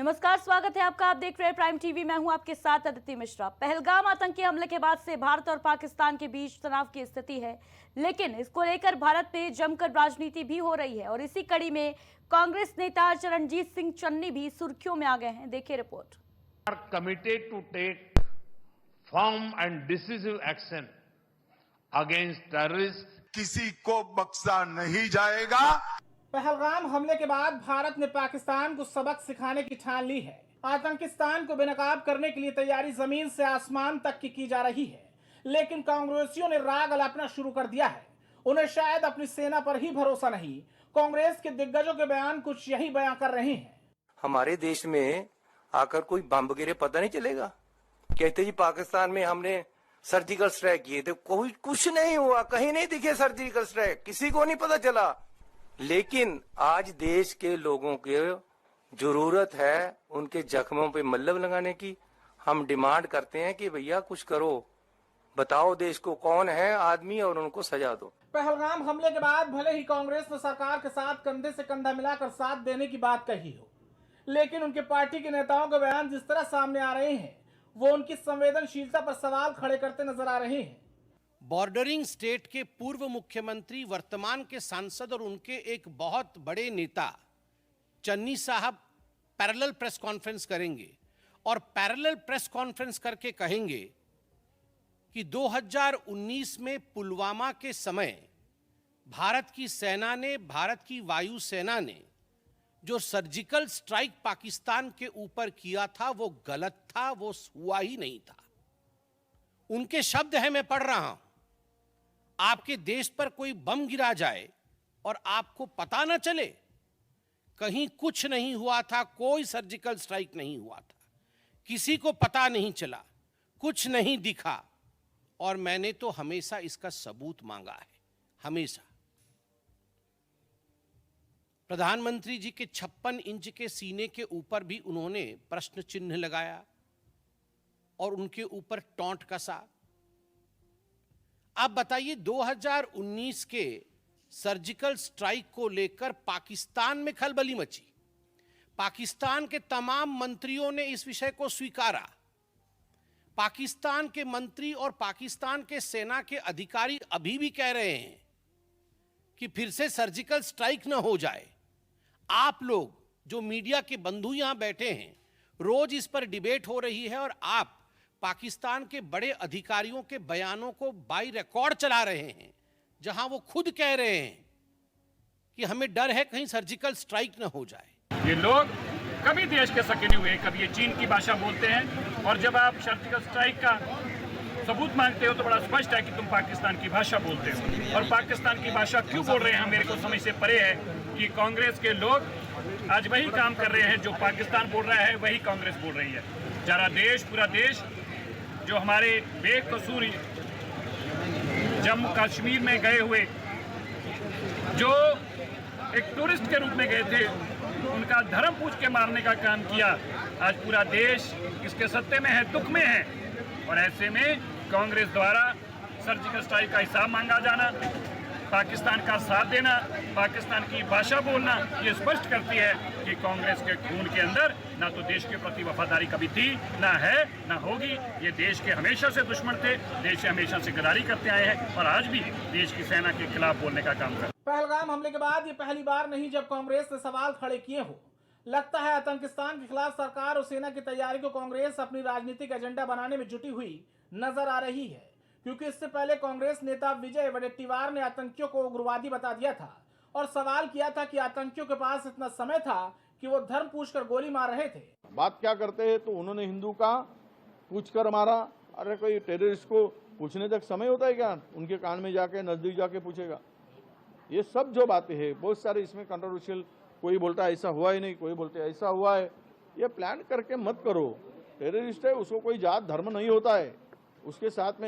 नमस्कार, स्वागत है आपका। आप देख रहे हैं प्राइम टीवी। मैं हूं आपके साथ अदिति मिश्रा। पहलगाम आतंकी हमले के बाद से भारत और पाकिस्तान के बीच तनाव की स्थिति है, लेकिन इसको लेकर भारत में जमकर राजनीति भी हो रही है और इसी कड़ी में कांग्रेस नेता चरणजीत सिंह चन्नी भी सुर्खियों में आ गए हैं। देखिए report. Committed to take firm and decisive action against terrorist. किसी को बख्शा नहीं जाएगा। पहलगाम हमले के बाद भारत ने पाकिस्तान को सबक सिखाने की ठान ली है। आतंकिस्तान को बेनकाब करने के लिए तैयारी जमीन से आसमान तक की जा रही है, लेकिन कांग्रेसियों ने राग अलापना शुरू कर दिया है। उन्हें शायद अपनी सेना पर ही भरोसा नहीं। कांग्रेस के दिग्गजों के बयान कुछ यही बयां कर रहे हैं। हमारे देश में आकर कोई बम गिरे पता नहीं चलेगा। कहते जी पाकिस्तान में हमने सर्जिकल स्ट्राइक किए थे, कोई कुछ नहीं हुआ, कहीं नहीं दिखे सर्जिकल स्ट्राइक, किसी को नहीं पता चला। लेकिन आज देश के लोगों की जरूरत है उनके जख्मों पे मल्लम लगाने की। हम डिमांड करते हैं कि भैया कुछ करो, बताओ देश को कौन है आदमी और उनको सजा दो। पहलगाम हमले के बाद भले ही कांग्रेस ने सरकार के साथ कंधे से कंधा मिलाकर साथ देने की बात कही हो, लेकिन उनके पार्टी के नेताओं के बयान जिस तरह सामने आ रहे हैं वो उनकी संवेदनशीलता पर सवाल खड़े करते नजर आ रहे हैं। बॉर्डरिंग स्टेट के पूर्व मुख्यमंत्री, वर्तमान के सांसद और उनके एक बहुत बड़े नेता चन्नी साहब पैरेलल प्रेस कॉन्फ्रेंस करेंगे और पैरेलल प्रेस कॉन्फ्रेंस करके कहेंगे कि 2019 में पुलवामा के समय भारत की सेना ने, भारत की वायुसेना ने जो सर्जिकल स्ट्राइक पाकिस्तान के ऊपर किया था वो गलत था, वो हुआ ही नहीं था। उनके शब्द हैं, मैं पढ़ रहा हूं। आपके देश पर कोई बम गिरा जाए और आपको पता ना चले, कहीं कुछ नहीं हुआ था, कोई सर्जिकल स्ट्राइक नहीं हुआ था, किसी को पता नहीं चला, कुछ नहीं दिखा, और मैंने तो हमेशा इसका सबूत मांगा है, हमेशा। प्रधानमंत्री जी के 56 इंच के सीने के ऊपर भी उन्होंने प्रश्न चिन्ह लगाया और उनके ऊपर टॉन्ट कसा। आप बताइए, 2019 के सर्जिकल स्ट्राइक को लेकर पाकिस्तान में खलबली मची। पाकिस्तान के तमाम मंत्रियों ने इस विषय को स्वीकारा। पाकिस्तान के मंत्री और पाकिस्तान के सेना के अधिकारी अभी भी कह रहे हैं कि फिर से सर्जिकल स्ट्राइक न हो जाए। आप लोग जो मीडिया के बंधु यहां बैठे हैं, रोज इस पर डिबेट हो रही है और आप पाकिस्तान के बड़े अधिकारियों के बयानों को बाई रिकॉर्ड चला रहे हैं, जहां वो खुद कह रहे हैं कि हमें डर है कहीं सर्जिकल स्ट्राइक न हो जाए। ये लोग कभी देश के सके नहीं हुए, कभी ये चीन की भाषा बोलते हैं, और जब आप सर्जिकल स्ट्राइक का सबूत मांगते हो तो बड़ा स्पष्ट है कि तुम पाकिस्तान की भाषा बोलते हो। और पाकिस्तान की भाषा क्यों बोल रहे हैं, मेरे को समझ से परे है कि कांग्रेस के लोग आज वही काम कर रहे हैं जो पाकिस्तान बोल रहा है, वही कांग्रेस बोल रही है। सारा देश, पूरा देश जो हमारे बेकसूर जम्मू कश्मीर में गए हुए, जो एक टूरिस्ट के रूप में गए थे, उनका धर्म पूछ के मारने का काम किया। आज पूरा देश इसके सत्ते में है, दुख में है, और ऐसे में कांग्रेस द्वारा सर्जिकल स्ट्राइक का हिसाब मांगा जाना, पाकिस्तान का साथ देना, पाकिस्तान की भाषा बोलना, ये स्पष्ट करती है कि कांग्रेस के खून के अंदर ना तो देश के प्रति वफादारी कभी थी, ना है, ना होगी। ये देश के हमेशा से दुश्मन थे, देश से हमेशा से गद्दारी करते आए हैं और आज भी देश की सेना के खिलाफ बोलने का काम कर। पहलगाम हमले के बाद ये पहली बार नहीं जब कांग्रेस ने सवाल खड़े किए हो। लगता है आतंकिस्तान के खिलाफ सरकार और सेना की तैयारी को कांग्रेस अपनी राजनीतिक एजेंडा बनाने में जुटी हुई नजर आ रही है, क्योंकि इससे पहले कांग्रेस नेता विजय वडेट्टीवार ने आतंकियों को उग्रवादी बता दिया था और सवाल किया था कि आतंकियों के पास इतना समय था कि वो धर्म पूछकर गोली मार रहे थे। बात क्या करते हैं तो उन्होंने हिंदू का पूछकर मारा। अरे कोई टेररिस्ट को पूछने तक समय होता है क्या? उनके कान में जाके, नजदीक जाके पूछेगा? ये सब जो बातें हैं बहुत सारे इसमें कंट्रोवर्शियल, कोई बोलता है ऐसा हुआ ही नहीं, कोई बोलते ऐसा हुआ है। ये प्लान करके मत करो। टेररिस्ट है, उसको कोई जात धर्म नहीं होता है, उसके साथ में